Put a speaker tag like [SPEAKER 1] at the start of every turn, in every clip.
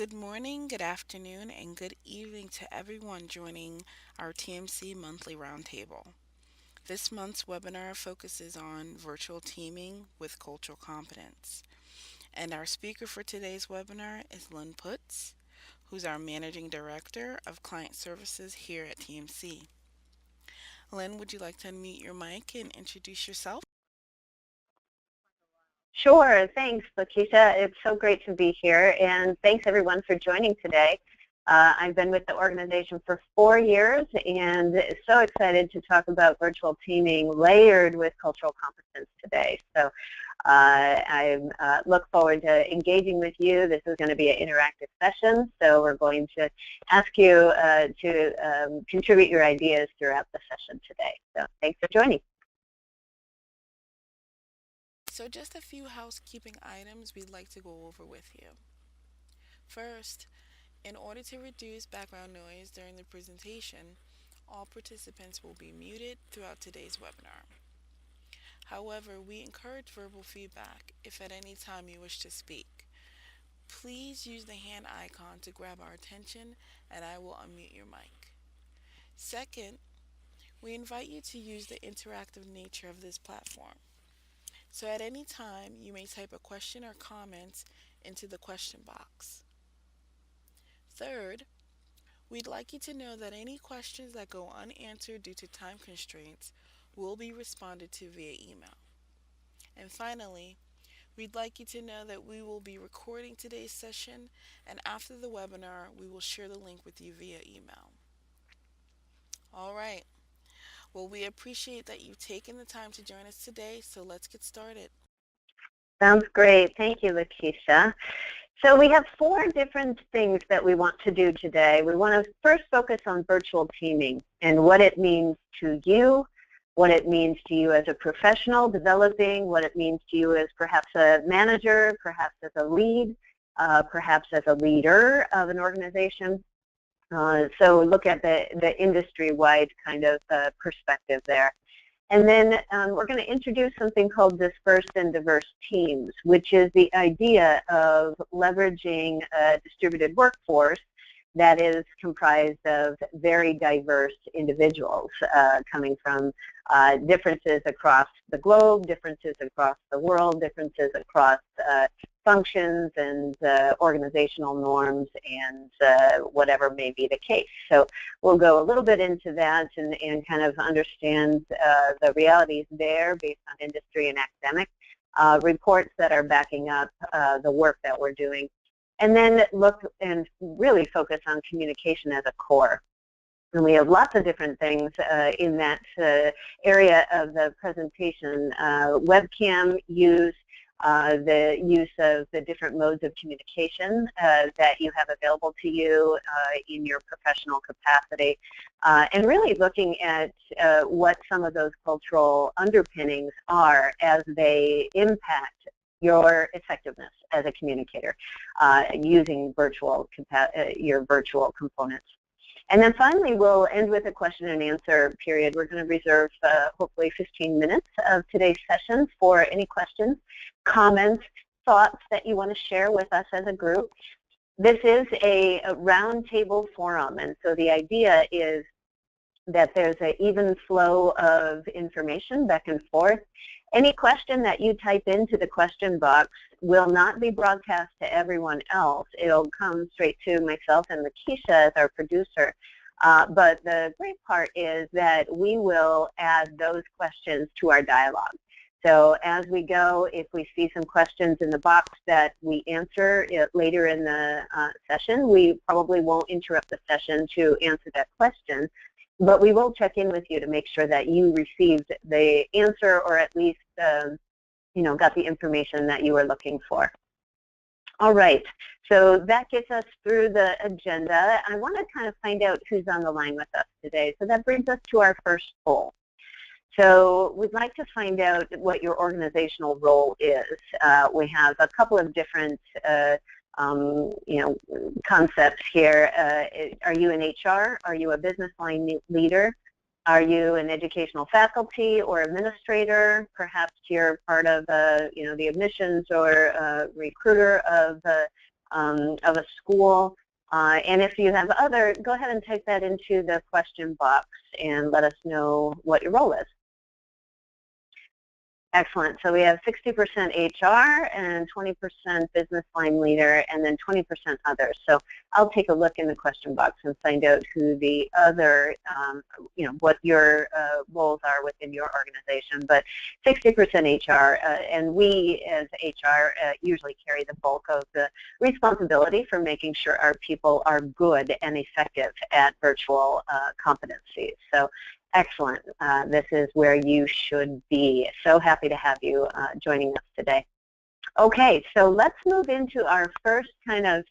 [SPEAKER 1] Good morning, good afternoon, and good evening to everyone joining our TMC monthly roundtable. This month's webinar focuses on virtual teaming with cultural competence. And our speaker for today's webinar is Lynne Putz, who's our Managing Director of Client Services here at TMC. Lynne, would you like to unmute your mic and introduce yourself?
[SPEAKER 2] Sure, thanks, Lakashia. It's so great to be here, and thanks everyone for joining today. I've been with the organization for 4 years, and so excited to talk about virtual teaming layered with cultural competence today. So I look forward to engaging with you. This is going to be an interactive session, so we're going to ask you to contribute your ideas throughout the session today. So thanks for joining.
[SPEAKER 1] So just a few housekeeping items we'd like to go over with you. First, in order to reduce background noise during the presentation, all participants will be muted throughout today's webinar. However, we encourage verbal feedback if at any time you wish to speak. Please use the hand icon to grab our attention and I will unmute your mic. Second, we invite you to use the interactive nature of this platform. So at any time, you may type a question or comment into the question box. Third, we'd like you to know that any questions that go unanswered due to time constraints will be responded to via email. And finally, we'd like you to know that we will be recording today's session, and after the webinar, we will share the link with you via email. All right. Well, we appreciate that you've taken the time to join us today, so let's get started.
[SPEAKER 2] Sounds great. Thank you, Lakashia. So we have 4 different things that we want to do today. We want to first focus on virtual teaming and what it means to you, what it means to you as a professional developing, what it means to you as perhaps a manager, perhaps as a lead, perhaps as a leader of an organization. So look at the industry-wide kind of perspective there. And then we're going to introduce something called dispersed and diverse teams, which is the idea of leveraging a distributed workforce that is comprised of very diverse individuals coming from differences across the globe, differences across the world, differences across functions and organizational norms and whatever may be the case. So we'll go a little bit into that and kind of understand the realities there based on industry and academic reports that are backing up the work that we're doing. And then look and really focus on communication as a core. And we have lots of different things in that area of the presentation. Webcam use, the use of the different modes of communication that you have available to you in your professional capacity, and really looking at what some of those cultural underpinnings are as they impact your effectiveness as a communicator using your virtual components. And then finally, we'll end with a question and answer period. We're going to reserve hopefully 15 minutes of today's session for any questions, comments, thoughts that you want to share with us as a group. This is a roundtable forum, and so the idea is that there's an even flow of information back and forth. Any question that you type into the question box will not be broadcast to everyone else. It'll come straight to myself and Lakashia as our producer. But the great part is that we will add those questions to our dialogue. So as we go, if we see some questions in the box that we answer later in the session, we probably won't interrupt the session to answer that question. But we will check in with you to make sure that you received the answer or at least, got the information that you were looking for. All right, so that gets us through the agenda. I want to kind of find out who's on the line with us today. So that brings us to our first poll. So we'd like to find out what your organizational role is. We have a couple of different concepts here. Are you in HR? Are you a business line leader? Are you an educational faculty or administrator? Perhaps you're part of, the admissions or recruiter of of a school. And if you have other, go ahead and type that into the question box and let us know what your role is. Excellent. So we have 60% HR and 20% business line leader and then 20% others. So I'll take a look in the question box and find out who the other, what your roles are within your organization. But 60% HR, and we as HR usually carry the bulk of the responsibility for making sure our people are good and effective at virtual competencies. So excellent. This is where you should be. So happy to have you joining us today. Okay, so let's move into our first kind of,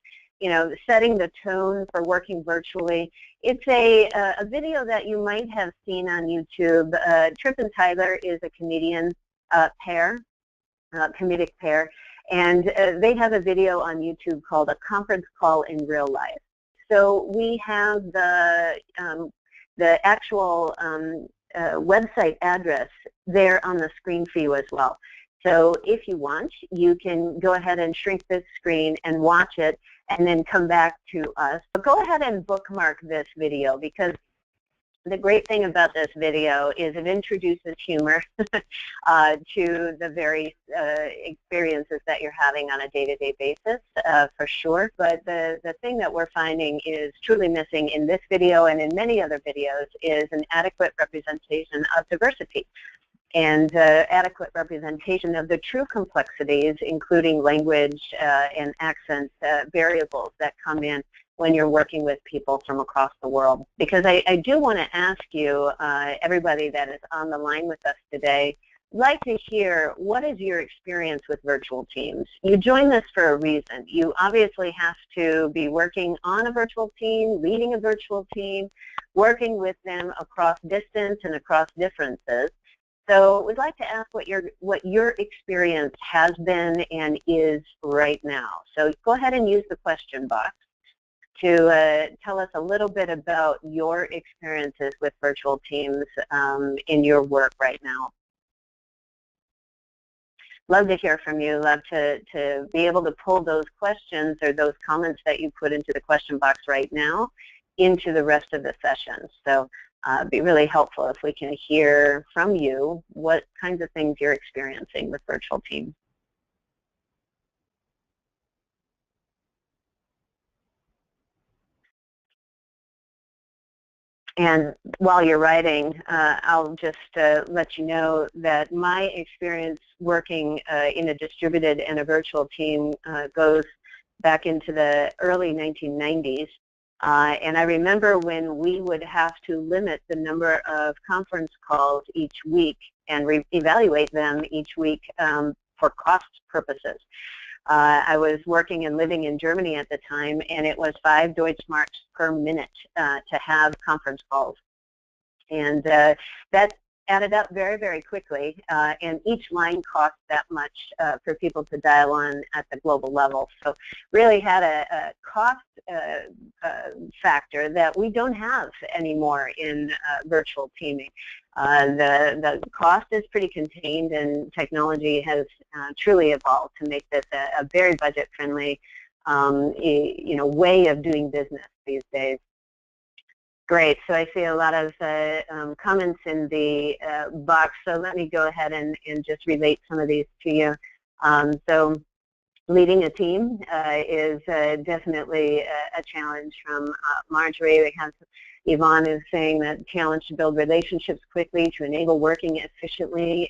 [SPEAKER 2] setting the tone for working virtually. It's a video that you might have seen on YouTube. Trip and Tyler is a comedian pair, comedic pair, and they have a video on YouTube called A Conference Call in Real Life. So we have the actual website address there on the screen for you as well. So if you want, you can go ahead and shrink this screen and watch it and then come back to us. But go ahead and bookmark this video, because the great thing about this video is it introduces humor to the various experiences that you're having on a day-to-day basis, for sure. But the thing that we're finding is truly missing in this video and in many other videos is an adequate representation of diversity and adequate representation of the true complexities, including language and accent variables that come in when you're working with people from across the world. Because I do want to ask you, everybody that is on the line with us today, like to hear, what is your experience with virtual teams? You join this for a reason. You obviously have to be working on a virtual team, leading a virtual team, working with them across distance and across differences. So we'd like to ask what your experience has been and is right now. So go ahead and use the question box to tell us a little bit about your experiences with virtual teams in your work right now. Love to hear from you. Love to be able to pull those questions or those comments that you put into the question box right now into the rest of the session. So it'd be really helpful if we can hear from you what kinds of things you're experiencing with virtual teams. And while you're writing, I'll just let you know that my experience working in a distributed and a virtual team goes back into the early 1990s. And I remember when we would have to limit the number of conference calls each week and evaluate them each week for cost purposes. I was working and living in Germany at the time, and it was 5 Deutschmarks per minute to have conference calls. And that added up very, very quickly, and each line cost that much for people to dial on at the global level. So really had a cost factor that we don't have anymore in virtual teaming. The cost is pretty contained, and technology has truly evolved to make this a very budget-friendly way of doing business these days. Great. So I see a lot of comments in the box, so let me go ahead and just relate some of these to you. So leading a team is definitely a challenge from Marjorie. We have Yvonne is saying that challenge to build relationships quickly to enable working efficiently.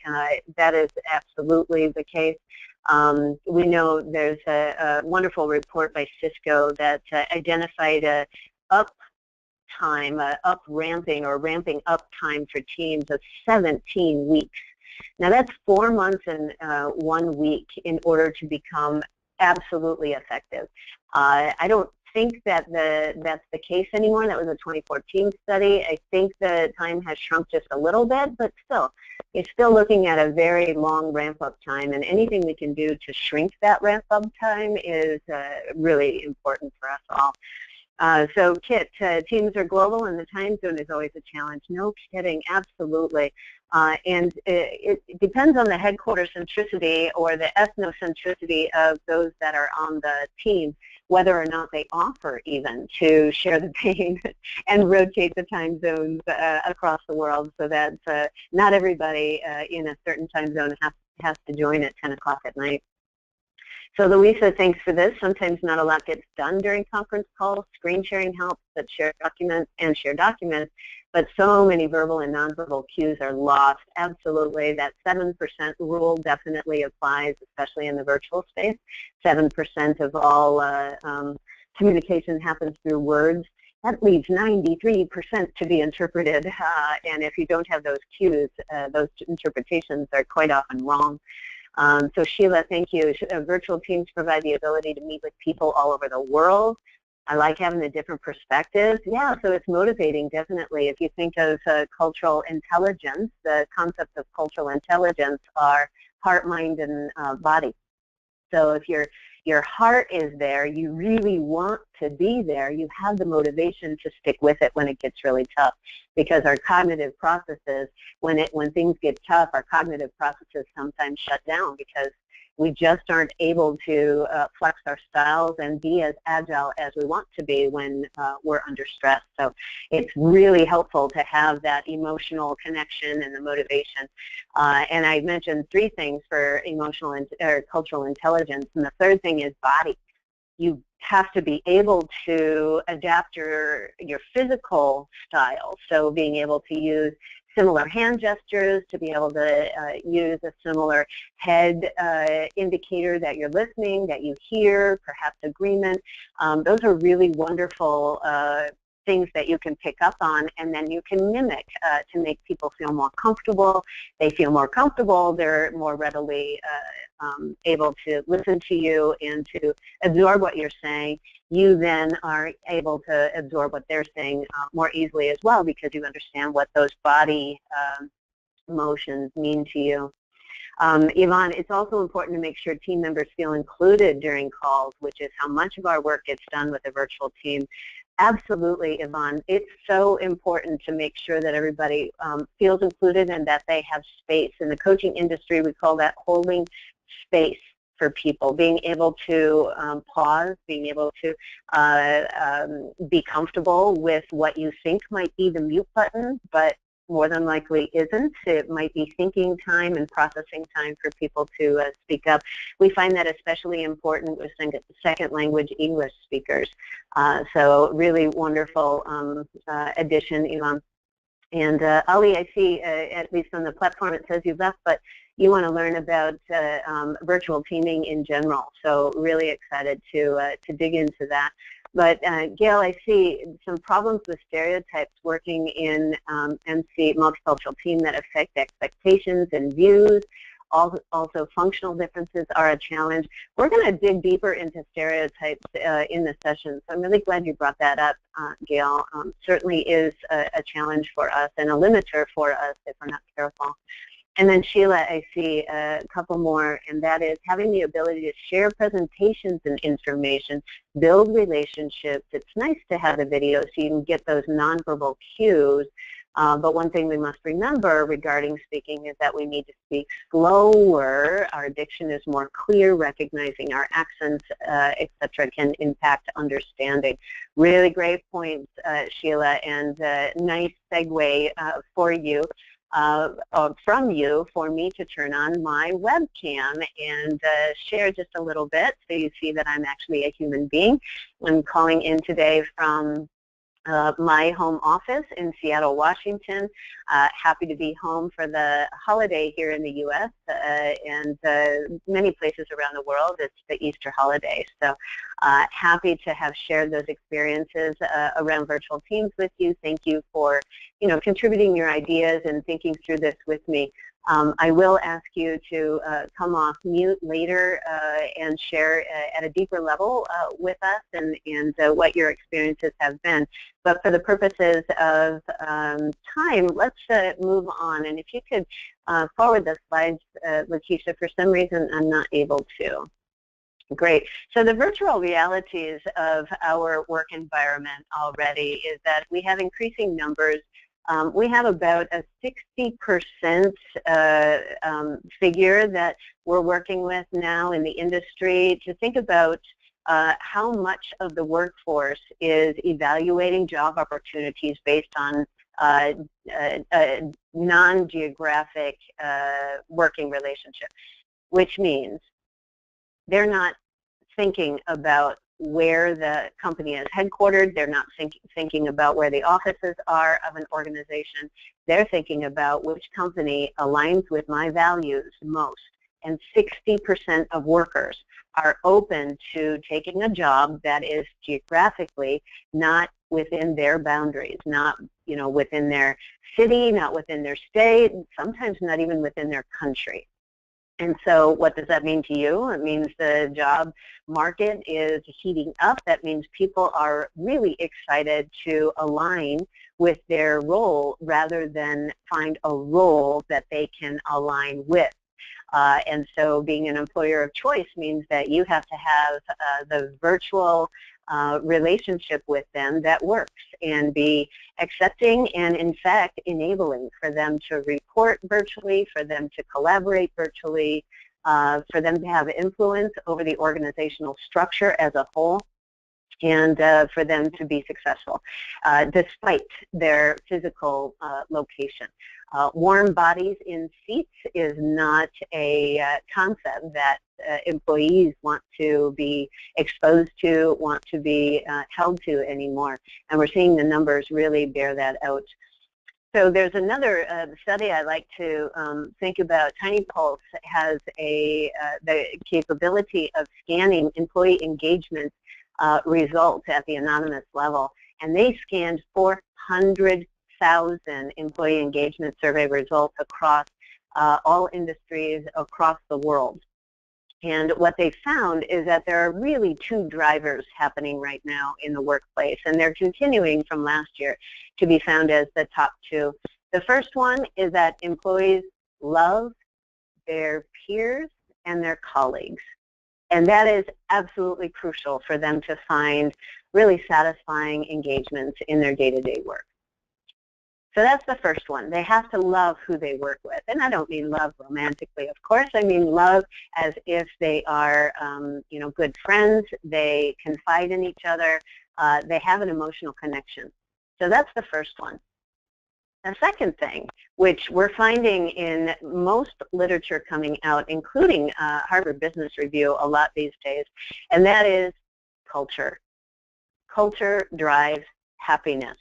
[SPEAKER 2] That is absolutely the case. We know there's a wonderful report by Cisco that identified a ramping up time for teams of 17 weeks. Now that's 4 months and 1 week in order to become absolutely effective. I don't think that that's the case anymore. That was a 2014 study. I think the time has shrunk just a little bit, but still, you're still looking at a very long ramp-up time, and anything we can do to shrink that ramp-up time is really important for us all. So Kit, teams are global and the time zone is always a challenge. No kidding, absolutely. And it depends on the headquarters centricity or the ethnocentricity of those that are on the team, whether or not they offer even to share the pain and rotate the time zones across the world so that not everybody in a certain time zone has to join at 10 o'clock at night. So Louisa, thanks for this. Sometimes not a lot gets done during conference calls. Screen sharing helps, but share documents, but so many verbal and nonverbal cues are lost. Absolutely, that 7% rule definitely applies, especially in the virtual space. 7% of all communication happens through words. That leaves 93% to be interpreted, and if you don't have those cues, those interpretations are quite often wrong. So Sheila, thank you. Virtual teams provide the ability to meet with people all over the world. I like having the different perspectives. Yeah, so it's motivating, definitely. If you think of cultural intelligence, the concepts of cultural intelligence are heart, mind, and body. So if your heart is there, you really want to be there, you have the motivation to stick with it when it gets really tough, because our cognitive processes, when things get tough, our cognitive processes sometimes shut down because we just aren't able to flex our styles and be as agile as we want to be when we're under stress. So it's really helpful to have that emotional connection and the motivation. And I mentioned 3 things for emotional or cultural intelligence, and the third thing is body. You have to be able to adapt your physical style, so being able to use similar hand gestures, to be able to use a similar head indicator that you're listening, that you hear, perhaps agreement. Those are really wonderful things that you can pick up on, and then you can mimic to make people feel more comfortable. They feel more comfortable, they're more readily able to listen to you and to absorb what you're saying. You then are able to absorb what they're saying more easily as well, because you understand what those body motions mean to you. Yvonne, it's also important to make sure team members feel included during calls, which is how much of our work gets done with a virtual team. Absolutely, Yvonne. It's so important to make sure that everybody feels included and that they have space. In the coaching industry, we call that holding space for people, being able to pause, being able to be comfortable with what you think might be the mute button, but more than likely isn't. It might be thinking time and processing time for people to speak up. We find that especially important with second language English speakers. So really wonderful addition, Ilan. And Ali, I see, at least on the platform, it says you left, but you want to learn about virtual teaming in general. So really excited to dig into that. But Gail, I see some problems with stereotypes working in MC multicultural team that affect expectations and views. Also, functional differences are a challenge. We're going to dig deeper into stereotypes in the session, so I'm really glad you brought that up, Gail. Certainly is a challenge for us and a limiter for us if we're not careful. And then Sheila, I see a couple more, and that is having the ability to share presentations and information, build relationships. It's nice to have the video so you can get those nonverbal cues. But one thing we must remember regarding speaking is that we need to speak slower. Our diction is more clear, recognizing our accents, etc., can impact understanding. Really great points, Sheila, and nice segue for you. From you for me to turn on my webcam and share just a little bit so you see that I'm actually a human being. I'm calling in today from my home office in Seattle, Washington. Happy to be home for the holiday here in the U.S. And many places around the world. It's the Easter holiday. So happy to have shared those experiences around virtual teams with you. Thank you for contributing your ideas and thinking through this with me. I will ask you to come off mute later and share at a deeper level with us and what your experiences have been. But for the purposes of time, let's move on. And if you could forward the slides, Lakashia, for some reason I'm not able to. Great. So the virtual realities of our work environment already is that we have increasing numbers. We have about a 60% figure that we're working with now in the industry to think about how much of the workforce is evaluating job opportunities based on non-geographic working relationship, which means they're not thinking about where the company is headquartered. They're not thinking about where the offices are of an organization. They're thinking about which company aligns with my values most. And 60% of workers are open to taking a job that is geographically not within their boundaries, not within their city, not within their state, sometimes not even within their country. And so what does that mean to you? It means the job market is heating up. That means people are really excited to align with their role rather than find a role that they can align with. And so being an employer of choice means that you have to have the virtual relationship with them that works and be accepting and, in fact, enabling for them to report virtually, for them to collaborate virtually, for them to have influence over the organizational structure as a whole, and for them to be successful despite their physical location. Warm bodies in seats is not a concept that employees want to be exposed to, want to be held to anymore. And we're seeing the numbers really bear that out. So there's another study I like to think about. Tiny Pulse has the capability of scanning employee engagement results at the anonymous level. And they scanned 400,000 employee engagement survey results across all industries across the world. And what they found is that there are really two drivers happening right now in the workplace, and they're continuing from last year to be found as the top two. The first one is that employees love their peers and their colleagues. And that is absolutely crucial for them to find really satisfying engagements in their day-to-day work. So that's the first one. They have to love who they work with. And I don't mean love romantically, of course. I mean love as if they are, good friends. They confide in each other. They have an emotional connection. So that's the first one. The second thing, which we're finding in most literature coming out, including Harvard Business Review a lot these days, and that is culture. Culture drives happiness.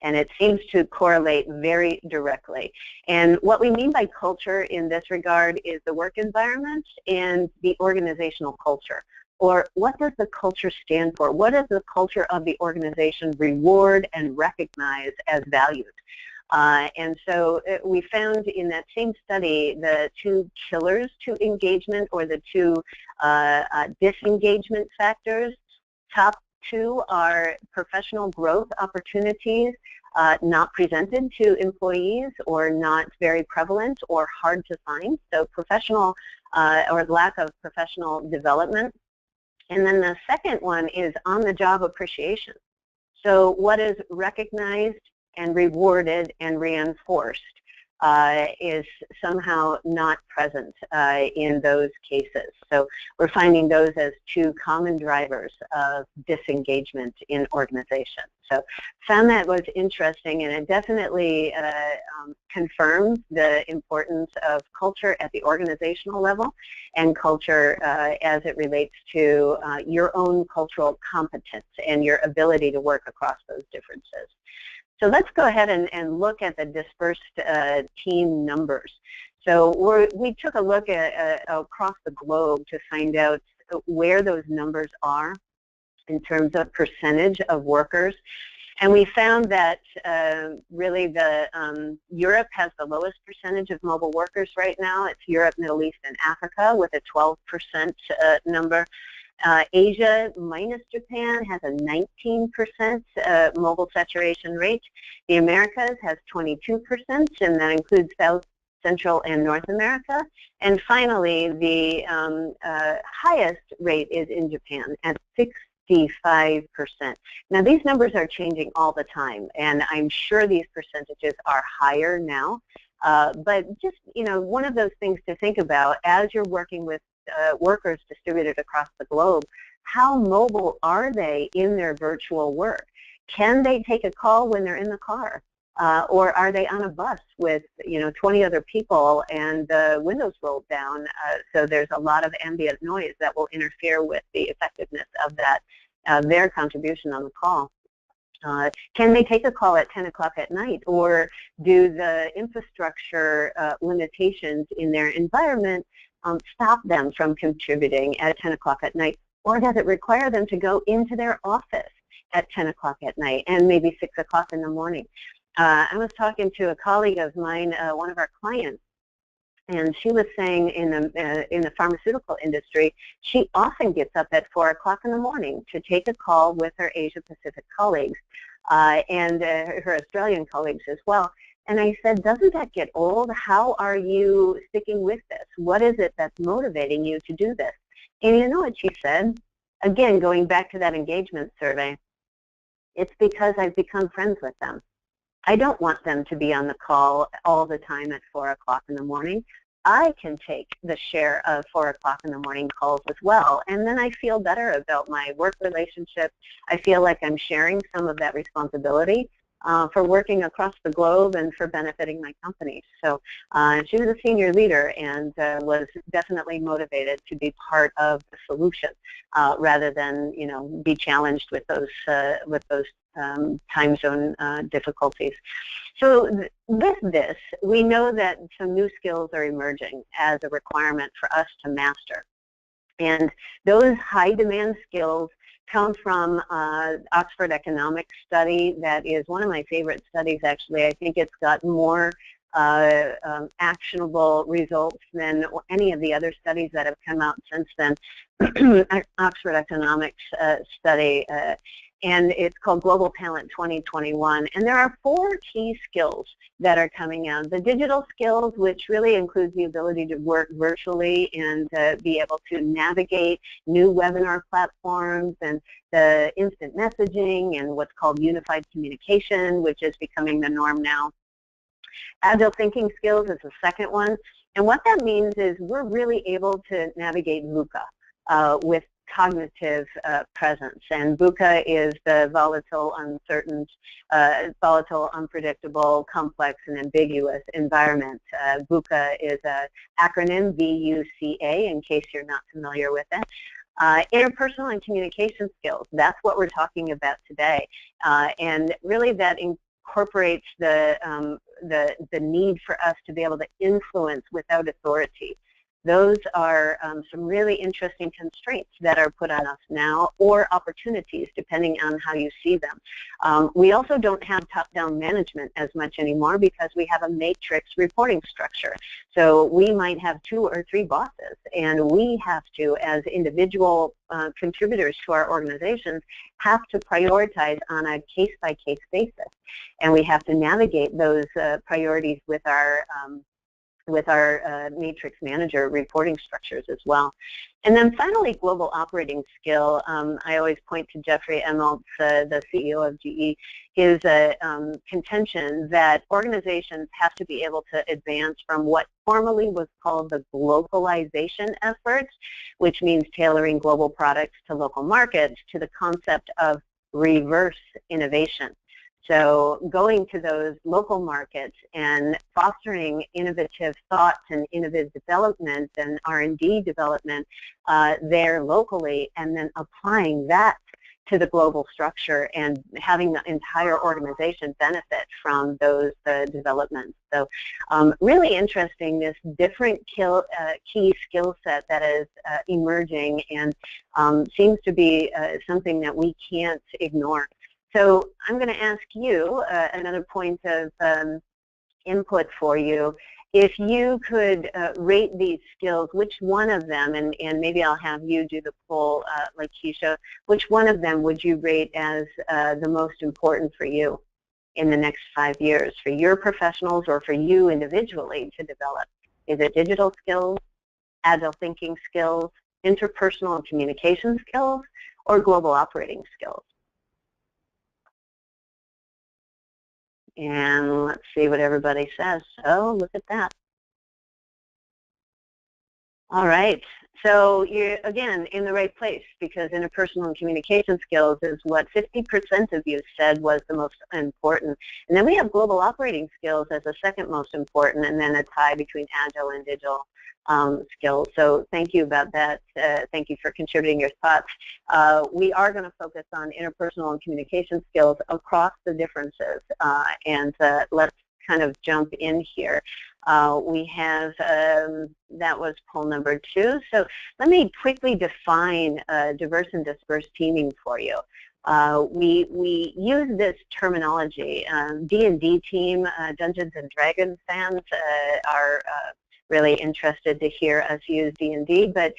[SPEAKER 2] And it seems to correlate very directly. And what we mean by culture in this regard is the work environment and the organizational culture. Or what does the culture stand for? What does the culture of the organization reward and recognize as valued? And so we found in that same study the two killers to engagement, or the two disengagement factors. Top two are professional growth opportunities not presented to employees, or not very prevalent, or hard to find. So professional or lack of professional development. And then the second one is on-the-job appreciation. So what is recognized and rewarded and reinforced is somehow not present in those cases. So we're finding those as two common drivers of disengagement in organizations. So found that was interesting, and it definitely confirms the importance of culture at the organizational level, and culture as it relates to your own cultural competence and your ability to work across those differences. So let's go ahead and look at the dispersed team numbers. So we took a look at across the globe to find out where those numbers are in terms of percentage of workers. And we found that really Europe has the lowest percentage of mobile workers right now. It's Europe, Middle East, and Africa with a 12% number. Asia minus Japan has a 19% mobile saturation rate. The Americas has 22%, and that includes South Central and North America. And finally, the highest rate is in Japan at 65%. Now, these numbers are changing all the time, and I'm sure these percentages are higher now. But just, one of those things to think about as you're working with workers distributed across the globe, how mobile are they in their virtual work? Can they take a call when they're in the car? Or are they on a bus with 20 other people and the windows rolled down, so there's a lot of ambient noise that will interfere with the effectiveness of that their contribution on the call. Can they take a call at 10 o'clock at night, or do the infrastructure limitations in their environment stop them from contributing at 10 o'clock at night, or does it require them to go into their office at 10 o'clock at night and maybe 6 o'clock in the morning? I was talking to a colleague of mine, one of our clients, and she was saying in the pharmaceutical industry, she often gets up at 4 o'clock in the morning to take a call with her Asia Pacific colleagues and her Australian colleagues as well. And I said, doesn't that get old? How are you sticking with this? What is it that's motivating you to do this? And you know what she said? Again, going back to that engagement survey, it's because I've become friends with them. I don't want them to be on the call all the time at 4 o'clock in the morning. I can take the share of 4 o'clock in the morning calls as well, and then I feel better about my work relationship. I feel like I'm sharing some of that responsibility for working across the globe and for benefiting my company. So she was a senior leader and was definitely motivated to be part of the solution rather than be challenged with those time zone difficulties. So with this, we know that some new skills are emerging as a requirement for us to master. And those high demand skills come from Oxford Economics study that is one of my favorite studies, actually. I think it's got more actionable results than any of the other studies that have come out since then. Oxford Economics study, and it's called Global Talent 2021. And there are 4 key skills that are coming out. The digital skills, which really includes the ability to work virtually and be able to navigate new webinar platforms, and the instant messaging and what's called unified communication, which is becoming the norm now. Agile thinking skills is the second one. And what that means is we're really able to navigate VUCA with cognitive presence. And VUCA is the volatile, uncertain, volatile, unpredictable, complex, and ambiguous environment. VUCA is an acronym, V-U-C-A, in case you're not familiar with it. Interpersonal and communication skills, that's what we're talking about today. And really that incorporates the need for us to be able to influence without authority. Those are some really interesting constraints that are put on us now, or opportunities, depending on how you see them. We also don't have top-down management as much anymore because we have a matrix reporting structure. So we might have 2 or 3 bosses, and we have to, as individual contributors to our organizations, have to prioritize on a case-by-case basis. And we have to navigate those priorities with our matrix manager reporting structures as well. And then finally, global operating skill. I always point to Jeffrey Immelt, the CEO of GE, his contention that organizations have to be able to advance from what formerly was called the globalization efforts, which means tailoring global products to local markets, to the concept of reverse innovation. So going to those local markets and fostering innovative thoughts and innovative development and R&D development there locally, and then applying that to the global structure and having the entire organization benefit from those developments. So really interesting, this different key skill set that is emerging and seems to be something that we can't ignore. So I'm going to ask you another point of input for you. If you could rate these skills, which one of them, and maybe I'll have you do the poll, Lakashia, which one of them would you rate as the most important for you? in the next 5 years for your professionals or for you individually to develop? Is it digital skills, agile thinking skills, interpersonal and communication skills, or global operating skills? And let's see what everybody says. So look at that. All right. So you're, again, in the right place, because interpersonal and communication skills is what 50% of you said was the most important. And then we have global operating skills as the second most important, and then a tie between agile and digital skills. So thank you about that. Thank you for contributing your thoughts. We are going to focus on interpersonal and communication skills across the differences, and let's kind of jump in here. We have, that was poll number 2. So let me quickly define diverse and dispersed teaming for you. We use this terminology. D&D team, Dungeons and Dragons fans are really interested to hear us use D&D, but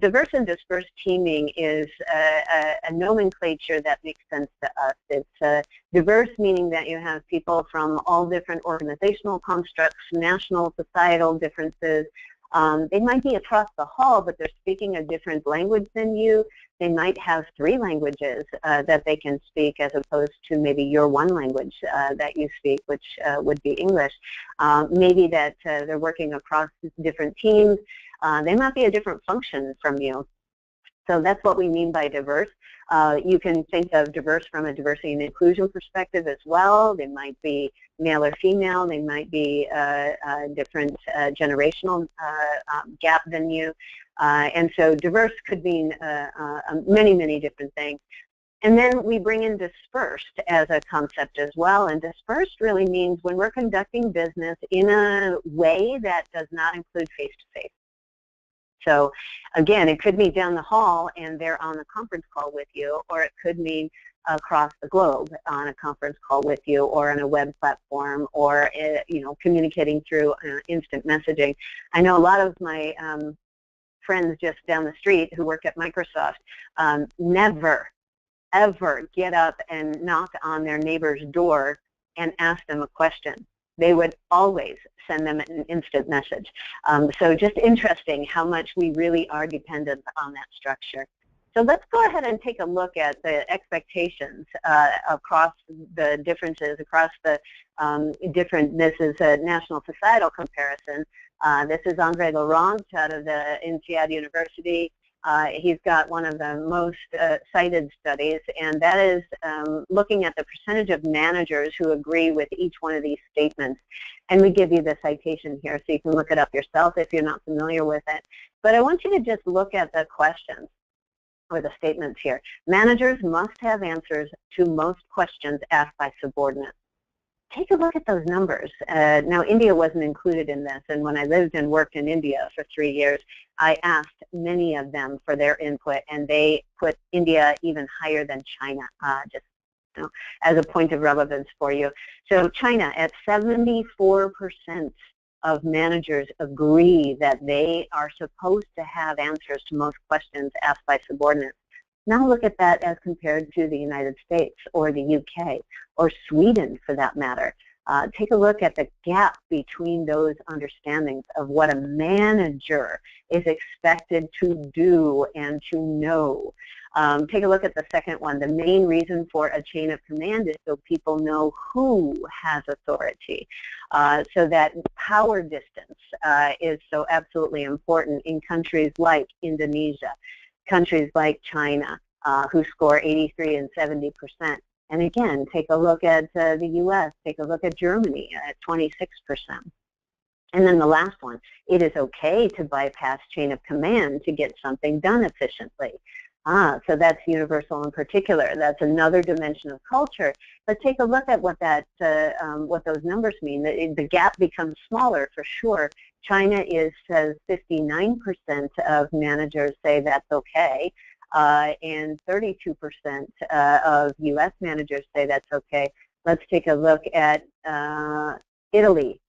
[SPEAKER 2] diverse and dispersed teaming is a nomenclature that makes sense to us. It's diverse, meaning that you have people from all different organizational constructs, national, societal differences. They might be across the hall, but they're speaking a different language than you. They might have 3 languages that they can speak, as opposed to maybe your one language that you speak, which would be English. Maybe that they're working across different teams. They might be a different function from you. So that's what we mean by diverse. You can think of diverse from a diversity and inclusion perspective as well. They might be male or female. They might be a different generational gap than you. And so diverse could mean many, many different things. And then we bring in dispersed as a concept as well. And dispersed really means when we're conducting business in a way that does not include face-to-face. So again, it could mean down the hall and they're on a conference call with you, or it could mean across the globe on a conference call with you, or on a web platform, or communicating through instant messaging. I know a lot of my friends just down the street who work at Microsoft never, ever get up and knock on their neighbor's door and ask them a question. They would always send them an instant message. So just interesting how much we really are dependent on that structure. So let's go ahead and take a look at the expectations across the differences, across the different, this is a national societal comparison. This is Andre Laurent out of the INSEAD University. He's got one of the most cited studies, and that is looking at the percentage of managers who agree with each one of these statements. And we give you the citation here so you can look it up yourself if you're not familiar with it. But I want you to just look at the questions or the statements here. Managers must have answers to most questions asked by subordinates. Take a look at those numbers. Now, India wasn't included in this, and when I lived and worked in India for 3 years, I asked many of them for their input, and they put India even higher than China, just as a point of relevance for you. So China, at 74% of managers agree that they are supposed to have answers to most questions asked by subordinates. Now look at that as compared to the United States or the UK or Sweden, for that matter. Take a look at the gap between those understandings of what a manager is expected to do and to know. Take a look at the second one. The main reason for a chain of command is so people know who has authority. So that power distance is so absolutely important in countries like Indonesia, countries like China, who score 83 and 70%. And again, take a look at the US, take a look at Germany at 26%. And then the last one, it is okay to bypass chain of command to get something done efficiently. So that's universal in particular. That's another dimension of culture. But take a look at what that, what those numbers mean. The gap becomes smaller for sure. China says 59% of managers say that's okay, and 32% of U.S. managers say that's okay. Let's take a look at Italy.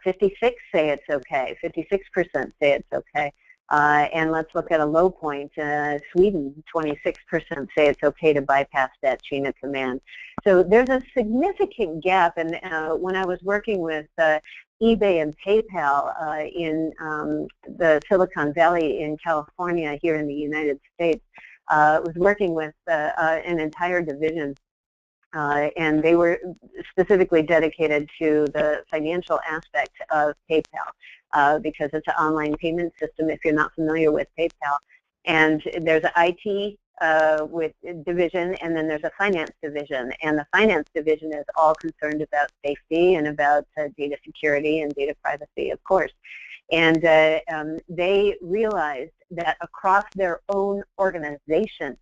[SPEAKER 2] 56 say it's okay. 56% say it's okay. And let's look at a low point. Sweden, 26% say it's okay to bypass that chain of command. So there's a significant gap, and when I was working with eBay and PayPal in the Silicon Valley in California here in the United States, was working with an entire division, and they were specifically dedicated to the financial aspect of PayPal because it's an online payment system if you're not familiar with PayPal. And there's an IT with division, and then there's a finance division, and the finance division is all concerned about safety and about data security and data privacy, of course. And they realized that across their own organization,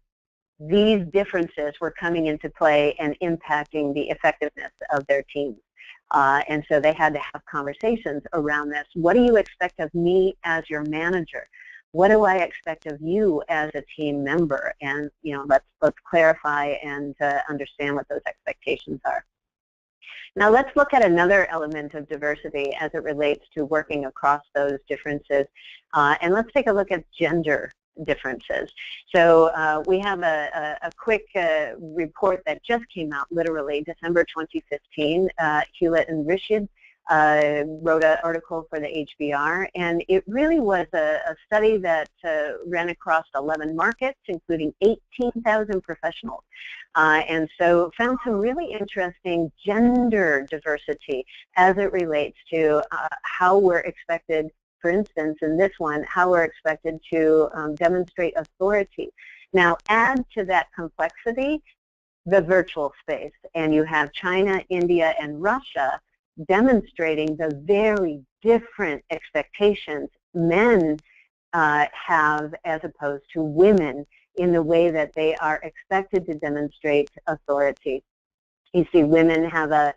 [SPEAKER 2] these differences were coming into play and impacting the effectiveness of their teams. And so they had to have conversations around this. What do you expect of me as your manager? What do I expect of you as a team member? And let's clarify and understand what those expectations are. Now let's look at another element of diversity as it relates to working across those differences. And let's take a look at gender differences. So we have a quick report that just came out, literally December 2015. Hewlett and Rishid wrote an article for the HBR, and it really was a study that ran across 11 markets, including 18,000 professionals, and so found some really interesting gender diversity as it relates to how we're expected, for instance, in this one, how we're expected to demonstrate authority. Now, add to that complexity the virtual space, and you have China, India, and Russia demonstrating the very different expectations men have as opposed to women in the way that they are expected to demonstrate authority. You see women have a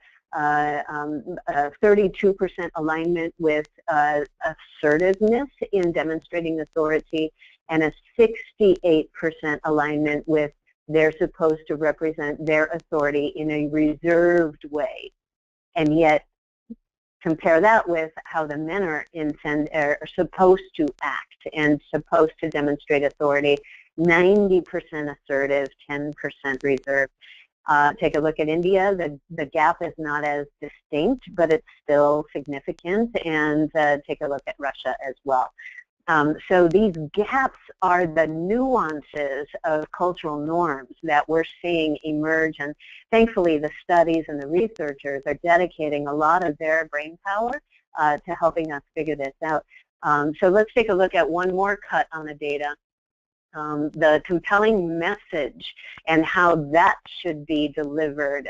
[SPEAKER 2] 32% alignment with assertiveness in demonstrating authority, and a 68% alignment with they're supposed to represent their authority in a reserved way. And yet, compare that with how the men are supposed to act and supposed to demonstrate authority. 90% assertive, 10% reserved. Take a look at India. The gap is not as distinct, but it's still significant. And take a look at Russia as well. So these gaps are the nuances of cultural norms that we're seeing emerge, and thankfully the studies and the researchers are dedicating a lot of their brain power to helping us figure this out. So let's take a look at one more cut on the data, the compelling message and how that should be delivered,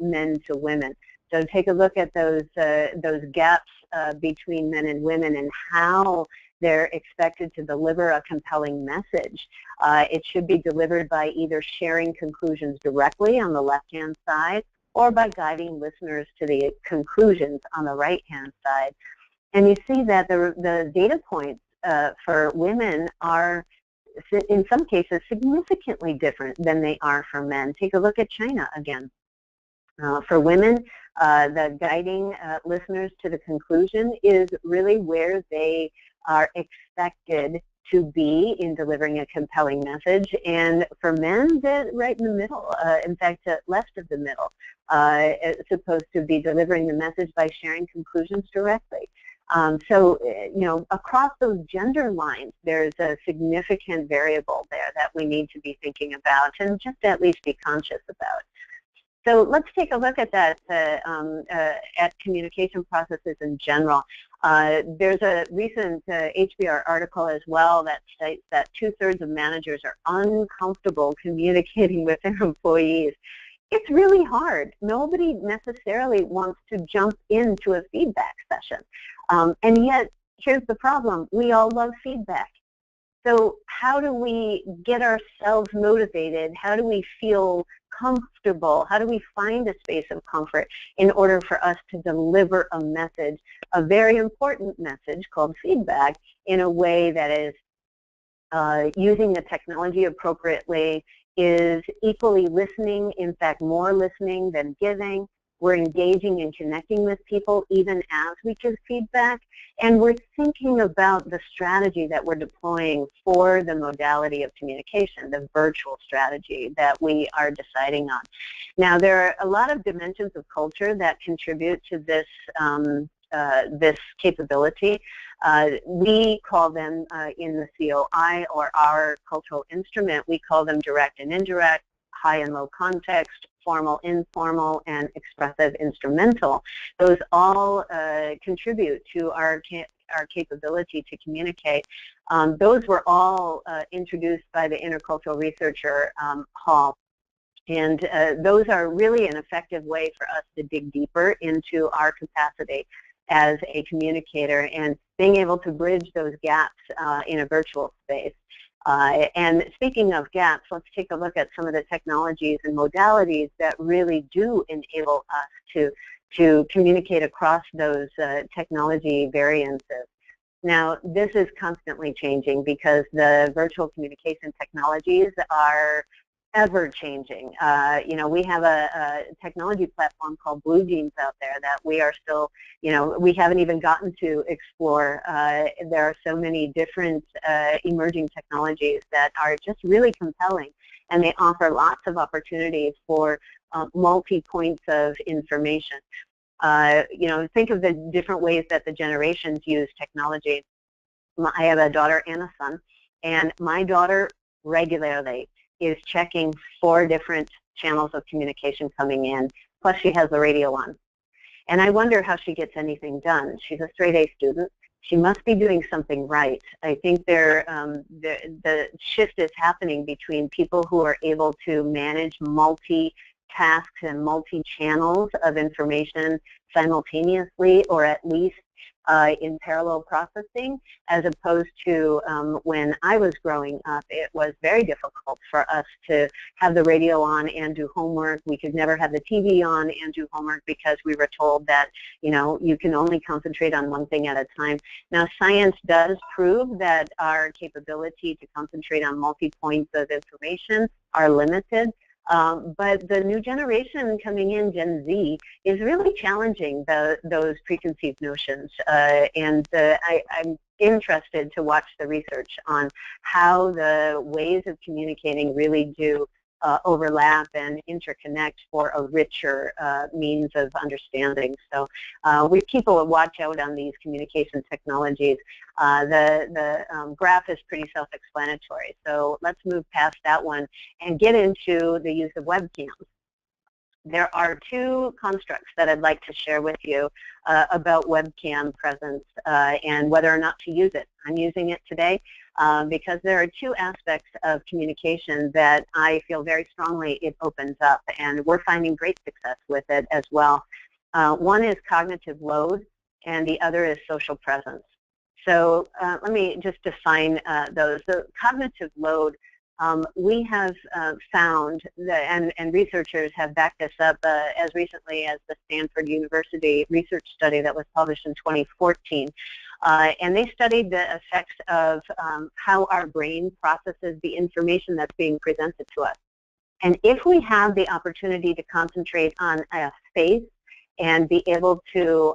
[SPEAKER 2] men to women. So take a look at those gaps between men and women and how they're expected to deliver a compelling message. It should be delivered by either sharing conclusions directly on the left-hand side or by guiding listeners to the conclusions on the right-hand side. And you see that the data points for women are, in some cases, significantly different than they are for men. Take a look at China again. For women, the guiding listeners to the conclusion is really where they are expected to be in delivering a compelling message, and for men, they're right in the middle, in fact, left of the middle, supposed to be delivering the message by sharing conclusions directly. So, across those gender lines, there's a significant variable there that we need to be thinking about and just at least be conscious about. So let's take a look at that, at communication processes in general. There's a recent HBR article as well that states that 2/3 of managers are uncomfortable communicating with their employees. It's really hard. Nobody necessarily wants to jump into a feedback session. And yet, here's the problem. We all love feedback. So how do we get ourselves motivated? How do we feel comfortable? How do we find a space of comfort in order for us to deliver a message, a very important message called feedback, in a way that is using the technology appropriately, is equally listening, in fact more listening than giving, We're engaging and connecting with people even as we give feedback, and we're thinking about the strategy that we're deploying for the modality of communication, the virtual strategy that we are deciding on. Now, there are a lot of dimensions of culture that contribute to this, this capability. We call them in the COI, or our cultural instrument, we call them direct and indirect, high and low context, formal, informal, and expressive, instrumental. Those all contribute to our capability to communicate. Those were all introduced by the intercultural researcher Hall. And those are really an effective way for us to dig deeper into our capacity as a communicator and being able to bridge those gaps in a virtual space. And speaking of gaps, let's take a look at some of the technologies and modalities that really do enable us to communicate across those technology variances. Now, this is constantly changing because the virtual communication technologies are ever changing. You know, we have a technology platform called Blue Jeans out there that we are still, you know, we haven't even gotten to explore. There are so many different emerging technologies that are just really compelling, and they offer lots of opportunities for multi-points of information. You know, think of the different ways that the generations use technology. I have a daughter and a son, and my daughter regularly is checking 4 different channels of communication coming in, plus she has the radio on. And I wonder how she gets anything done. She's a straight A student. She must be doing something right. I think the shift is happening between people who are able to manage multi-tasks and multi-channels of information simultaneously, or at least in parallel processing, as opposed to when I was growing up. It was very difficult for us to have the radio on and do homework. We could never have the TV on and do homework because we were told that, you know, you can only concentrate on one thing at a time. Now, science does prove that our capability to concentrate on multi-points of information are limited. But the new generation coming in, Gen Z, is really challenging those preconceived notions. And I'm interested to watch the research on how the ways of communicating really do overlap and interconnect for a richer means of understanding. So we keep a watch out on these communication technologies. The graph is pretty self-explanatory. So let's move past that one and get into the use of webcams. There are 2 constructs that I'd like to share with you about webcam presence and whether or not to use it. I'm using it today because there are 2 aspects of communication that I feel very strongly it opens up, and we're finding great success with it as well. One is cognitive load, and the other is social presence. So let me just define those. The cognitive load, we have found, that, and researchers have backed this up as recently as the Stanford University research study that was published in 2014. And they studied the effects of how our brain processes the information that's being presented to us. And if we have the opportunity to concentrate on a face and be able to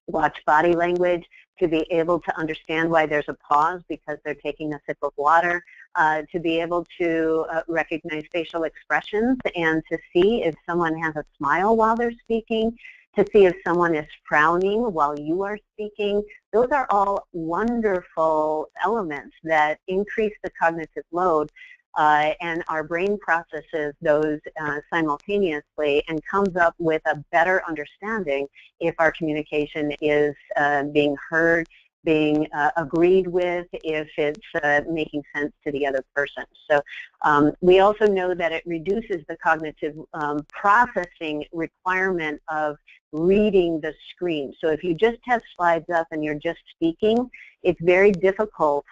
[SPEAKER 2] watch body language, to be able to understand why there's a pause because they're taking a sip of water, to be able to recognize facial expressions and to see if someone has a smile while they're speaking, to see if someone is frowning while you are speaking. Those are all wonderful elements that increase the cognitive load, and our brain processes those simultaneously and comes up with a better understanding if our communication is being heard, being agreed with, if it's making sense to the other person. So we also know that it reduces the cognitive processing requirement of reading the screen. So if you just have slides up and you're just speaking, it's very difficult.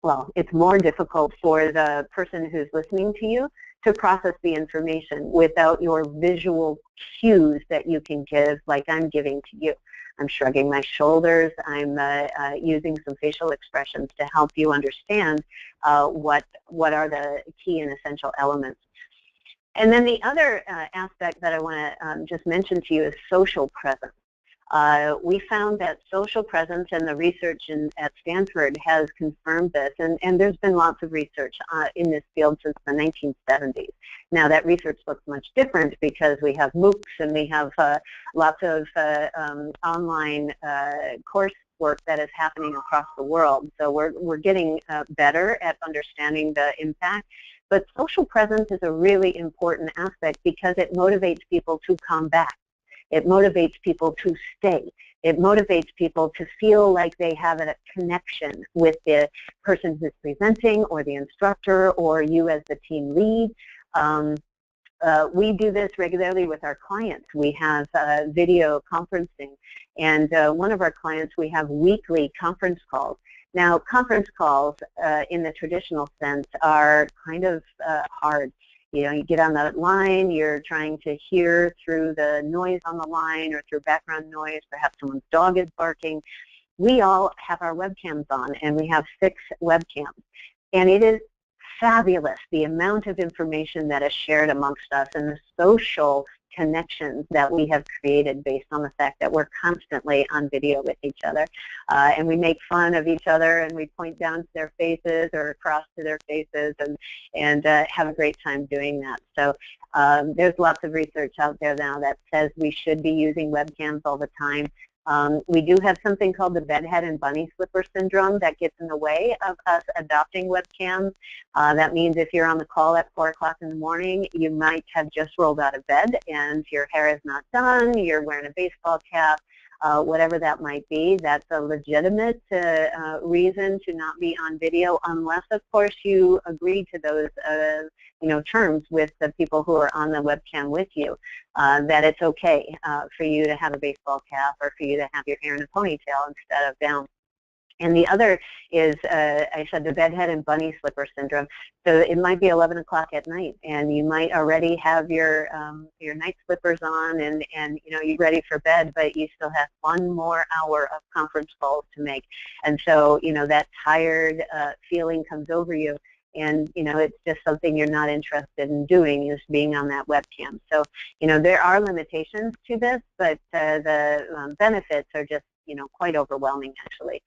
[SPEAKER 2] Well, it's more difficult for the person who's listening to you to process the information without your visual cues that you can give, like I'm giving to you. I'm shrugging my shoulders. I'm using some facial expressions to help you understand what are the key and essential elements. And then the other aspect that I want to just mention to you is social presence. We found that social presence, and the research at Stanford has confirmed this, and there's been lots of research in this field since the 1970s. Now that research looks much different because we have MOOCs and we have lots of online coursework that is happening across the world. So we're getting better at understanding the impact. But social presence is a really important aspect because it motivates people to come back. It motivates people to stay. It motivates people to feel like they have a connection with the person who's presenting or the instructor or you as the team lead. We do this regularly with our clients. We have video conferencing, and one of our clients, we have weekly conference calls. Now, conference calls in the traditional sense are kind of hard. You know, you get on the line, you're trying to hear through the noise on the line or through background noise, perhaps someone's dog is barking. We all have our webcams on, and we have 6 webcams. And it is fabulous, the amount of information that is shared amongst us and the social connections that we have created based on the fact that we're constantly on video with each other. And we make fun of each other, and we point down to their faces or across to their faces, and have a great time doing that. So there's lots of research out there now that says we should be using webcams all the time. We do have something called the bedhead and bunny slipper syndrome that gets in the way of us adopting webcams. That means if you're on the call at 4 o'clock in the morning, you might have just rolled out of bed and your hair is not done, you're wearing a baseball cap, whatever that might be. That's a legitimate reason to not be on video, unless, of course, you agree to those terms with the people who are on the webcam with you, that it's okay for you to have a baseball cap or for you to have your hair in a ponytail instead of down. And the other is, I said, the bedhead and bunny slipper syndrome. So it might be 11 o'clock at night, and you might already have your night slippers on, and you're ready for bed, but you still have 1 more hour of conference calls to make. And so, that tired feeling comes over you. And, it's just something you're not interested in doing, is being on that webcam. So, there are limitations to this, but the benefits are just, quite overwhelming, actually.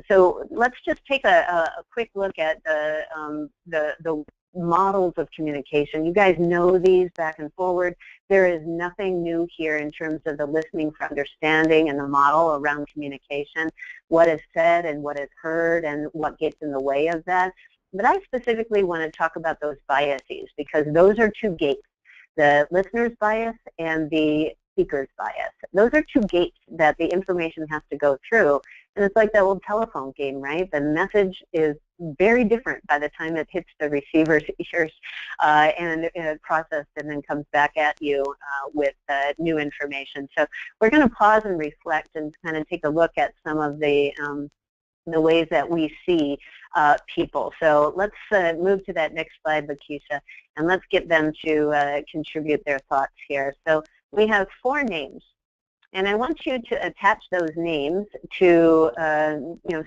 [SPEAKER 2] So let's just take a quick look at the models of communication. You guys know these back and forward. There is nothing new here in terms of the listening for understanding and the model around communication, what is said and what is heard and what gets in the way of that. But I specifically want to talk about those biases, because those are 2 gates, the listener's bias and the speaker's bias. Those are 2 gates that the information has to go through. And it's like that old telephone game, right? The message is very different by the time it hits the receiver's ears and processed and then comes back at you with new information. So we're going to pause and reflect and kind of take a look at some of the ways that we see people. So let's move to that next slide, Lakashia, and let's get them to contribute their thoughts here. So we have 4 names, and I want you to attach those names to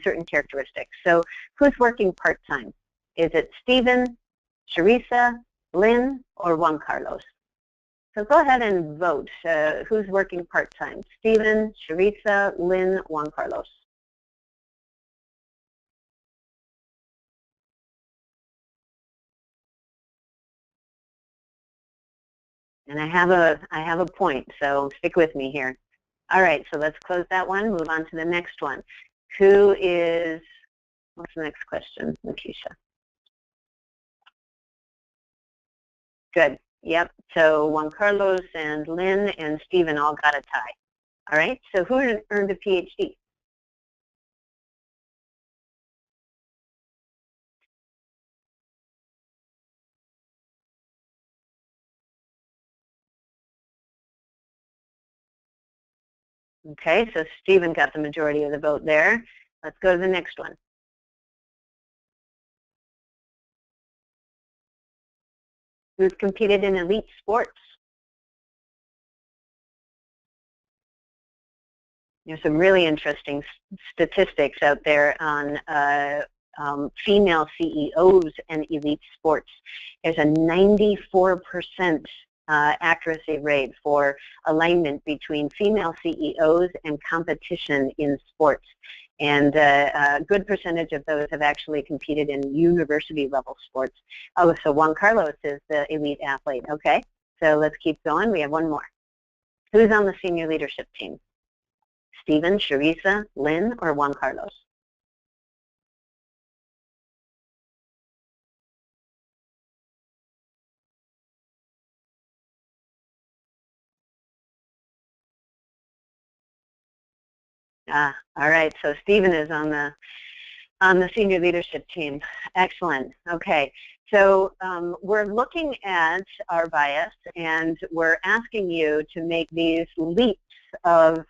[SPEAKER 2] certain characteristics. So who's working part-time? Is it Stephen, Teresa, Lynne, or Juan Carlos? So go ahead and vote. Who's working part-time? Stephen, Teresa, Lynne, Juan Carlos. And I have a point, so stick with me here. All right, so let's close that one, move on to the next one. What's the next question, Lakashia? Good, yep, so Juan Carlos and Lynne and Stephen all got a tie. All right, so who earned a PhD? Okay, so Stephen got the majority of the vote there. Let's go to the next one. Who's competed in elite sports? There's some really interesting statistics out there on female CEOs and elite sports. There's a 94% accuracy rate for alignment between female CEOs and competition in sports. And a good percentage of those have actually competed in university-level sports. Oh, so Juan Carlos is the elite athlete. Okay, so let's keep going. We have one more. Who's on the senior leadership team? Stephen, Sharisa, Lynne, or Juan Carlos? All right, so Stephen is on the senior leadership team. Excellent. Okay, so we're looking at our bias, and we're asking you to make these leaps of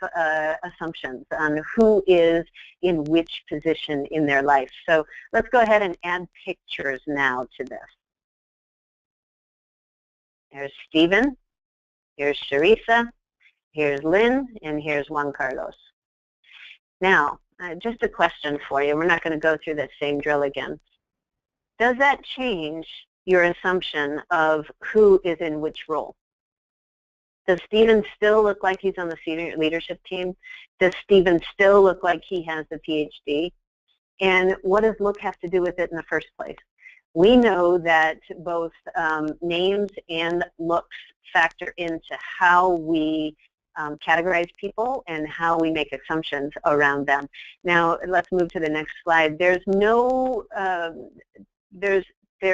[SPEAKER 2] assumptions on who is in which position in their life. So let's go ahead and add pictures now to this. There's Stephen, here's Sharisa, here's Lynne, and here's Juan Carlos. Now, just a question for you. We're not going to go through that same drill again. Does that change your assumption of who is in which role? Does Stephen still look like he's on the senior leadership team? Does Stephen still look like he has a PhD? And what does look have to do with it in the first place? We know that both names and looks factor into how we categorize people and how we make assumptions around them. Now, let's move to the next slide. There's no, there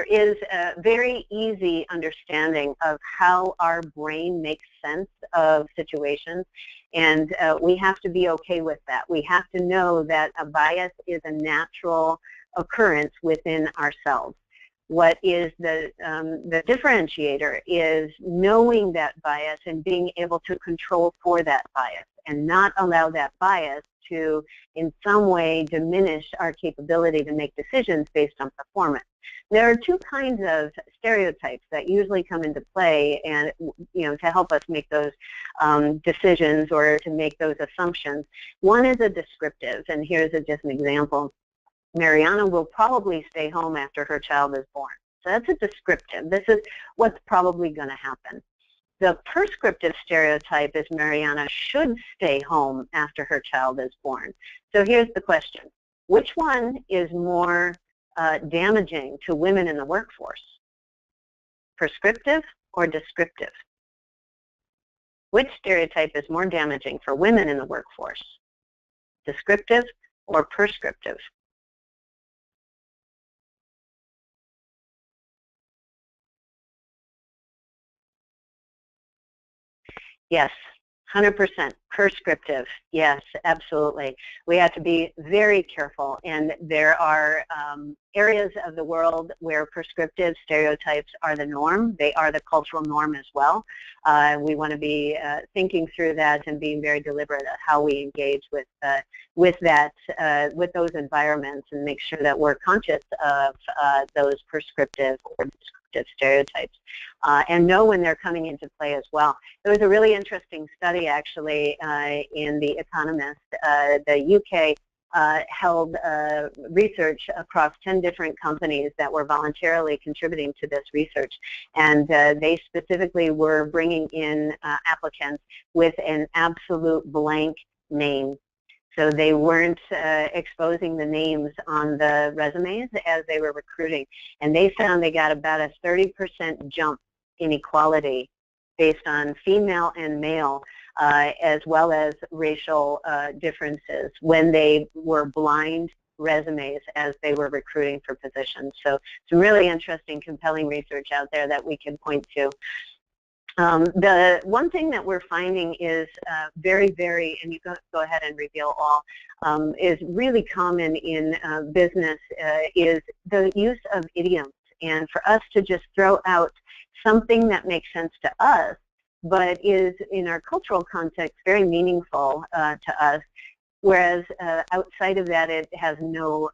[SPEAKER 2] is a very easy understanding of how our brain makes sense of situations, and we have to be okay with that. We have to know that a bias is a natural occurrence within ourselves. What is the differentiator is knowing that bias and being able to control for that bias and not allow that bias to in some way diminish our capability to make decisions based on performance. There are two kinds of stereotypes that usually come into play, and to help us make those decisions or to make those assumptions. One is a descriptive, and here's just an example. Mariana will probably stay home after her child is born. So that's a descriptive. This is what's probably going to happen. The prescriptive stereotype is Mariana should stay home after her child is born. So here's the question. Which one is more damaging to women in the workforce? Prescriptive or descriptive? Which stereotype is more damaging for women in the workforce? Descriptive or prescriptive? Yes, 100% prescriptive. Yes, absolutely. We have to be very careful, and there are areas of the world where prescriptive stereotypes are the norm. They are the cultural norm as well. We want to be thinking through that and being very deliberate at how we engage with those environments, and make sure that we're conscious of those prescriptive or descriptive stereotypes, and know when they're coming into play as well. There was a really interesting study actually in The Economist. The UK held research across 10 different companies that were voluntarily contributing to this research, and they specifically were bringing in applicants with an absolute blank name. So they weren't exposing the names on the resumes as they were recruiting. And they found they got about a 30% jump in equality based on female and male, as well as racial differences when they were blind resumes as they were recruiting for positions. So some really interesting, compelling research out there that we can point to. The one thing that we're finding is very, and you go ahead and reveal all, is really common in business is the use of idioms. And for us to just throw out something that makes sense to us, but is in our cultural context very meaningful to us, whereas outside of that it has no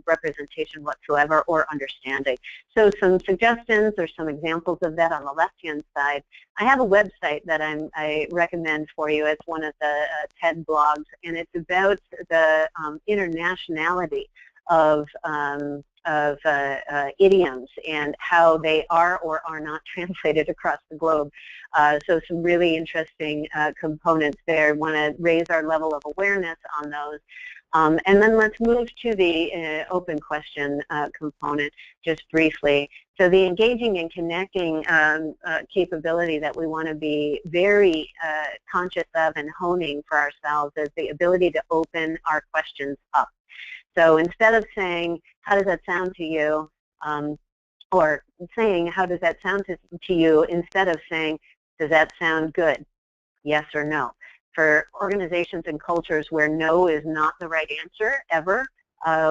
[SPEAKER 2] representation whatsoever or understanding. So some suggestions or some examples of that on the left-hand side. I have a website that I recommend for you. It's one of the TED blogs, and it's about the internationality of idioms and how they are or are not translated across the globe. So some really interesting components there. Want to raise our level of awareness on those. And then let's move to the open question component just briefly. So the engaging and connecting capability that we want to be very conscious of and honing for ourselves is the ability to open our questions up. So instead of saying, how does that sound to you, or saying, how does that sound to you, instead of saying, does that sound good, yes or no. For organizations and cultures where no is not the right answer ever,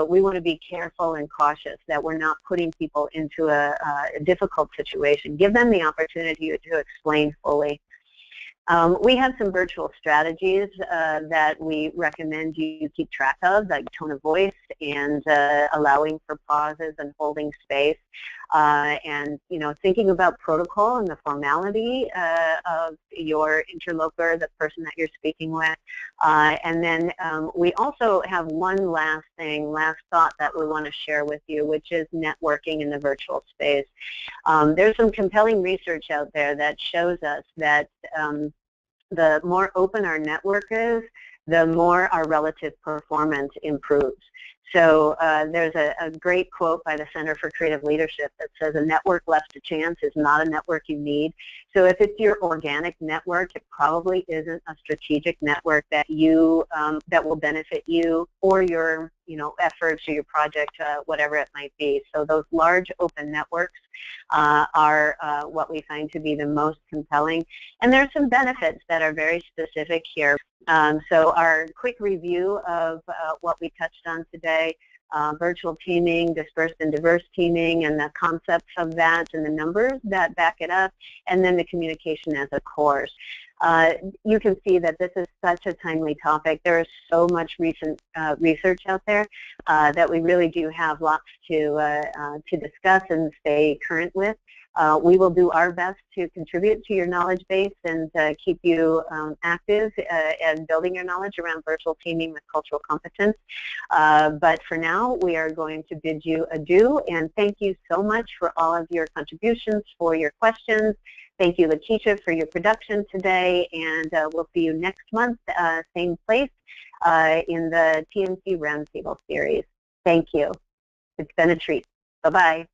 [SPEAKER 2] we want to be careful and cautious that we're not putting people into a difficult situation. Give them the opportunity to explain fully. We have some virtual strategies that we recommend you keep track of, like tone of voice and allowing for pauses and holding space, and thinking about protocol and the formality of your interlocutor, the person that you're speaking with. And then we also have one last thought that we want to share with you, which is networking in the virtual space. There's some compelling research out there that shows us that the more open our network is, the more our relative performance improves. So there's a great quote by the Center for Creative Leadership that says, a network left to chance is not a network you need. So if it's your organic network, it probably isn't a strategic network that that will benefit you or your efforts or your project, whatever it might be. So those large open networks are what we find to be the most compelling. And there's some benefits that are very specific here. So our quick review of what we touched on today, virtual teaming, dispersed and diverse teaming, and the concepts of that and the numbers that back it up, and then the communication as a course. You can see that this is such a timely topic. There is so much recent research out there that we really do have lots to discuss and stay current with. We will do our best to contribute to your knowledge base and keep you active and building your knowledge around virtual teaming with cultural competence. But for now, we are going to bid you adieu, and thank you so much for all of your contributions, for your questions. Thank you, Lakashia, for your production today, and we'll see you next month, same place, in the TMC Roundtable series. Thank you. It's been a treat. Bye-bye.